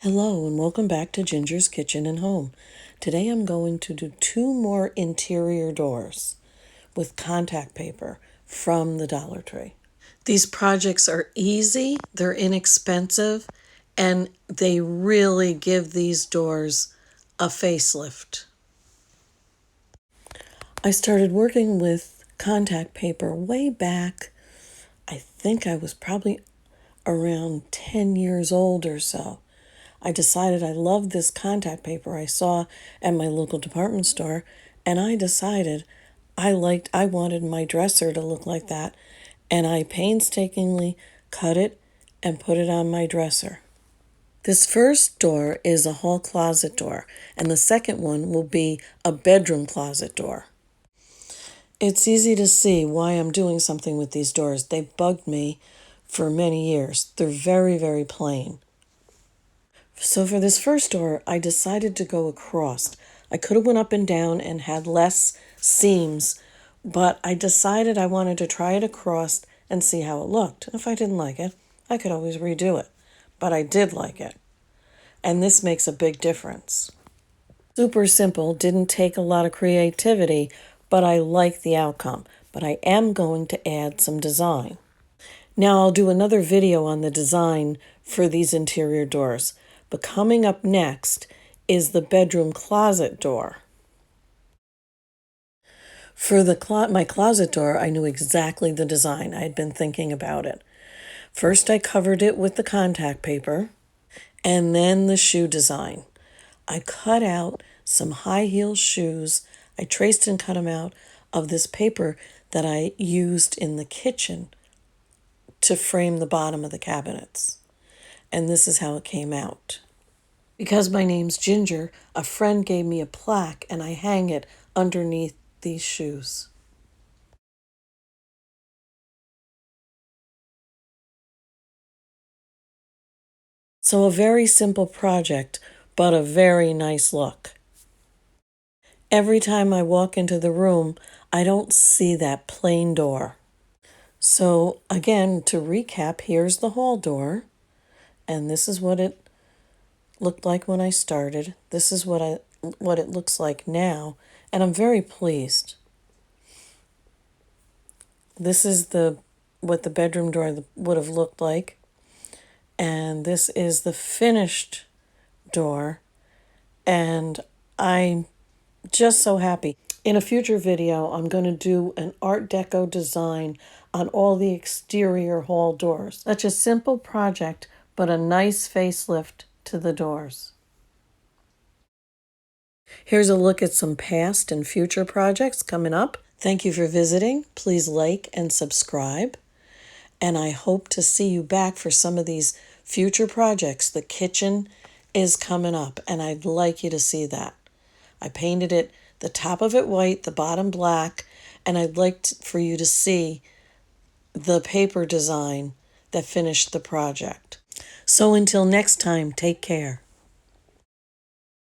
Hello and welcome back to Ginger's Kitchen and Home. Today I'm going to do 2 more interior doors with contact paper from the Dollar Tree. These projects are easy, they're inexpensive, and they really give these doors a facelift. I started working with contact paper way back. I think I was probably around 10 years old or so. I decided I loved this contact paper I saw at my local department store, and I decided I wanted my dresser to look like that, and I painstakingly cut it and put it on my dresser. This first door is a hall closet door, and the second one will be a bedroom closet door. It's easy to see why I'm doing something with these doors. They've bugged me for many years. They're very, very plain. So for this first door, I decided to go across. I could have went up and down and had less seams, but I decided I wanted to try it across and see how it looked. If I didn't like it, I could always redo it. But I did like it. And this makes a big difference. Super simple, didn't take a lot of creativity, but I like the outcome. But I am going to add some design. Now I'll do another video on the design for these interior doors. But coming up next is the bedroom closet door. For my closet door, I knew exactly the design. I had been thinking about it. First, I covered it with the contact paper, and then the shoe design. I cut out some high heel shoes. I traced and cut them out of this paper that I used in the kitchen to frame the bottom of the cabinets. And this is how it came out. Because my name's Ginger, a friend gave me a plaque and I hang it underneath these shoes. So a very simple project, but a very nice look. Every time I walk into the room, I don't see that plain door. So again, to recap, here's the hall door, and this is what it looked like when I started. This is what it looks like now, and I'm very pleased. This is what the bedroom door would have looked like. And this is the finished door. And I'm just so happy. In a future video, I'm going to do an Art Deco design on all the exterior hall doors. Such a simple project, but a nice facelift to the doors. Here's a look at some past and future projects coming up. Thank you for visiting. Please like and subscribe. And I hope to see you back for some of these future projects. The kitchen is coming up, and I'd like you to see that. I painted it, the top of it white, the bottom black, and I'd like for you to see the paper design that finished the project. So until next time, take care.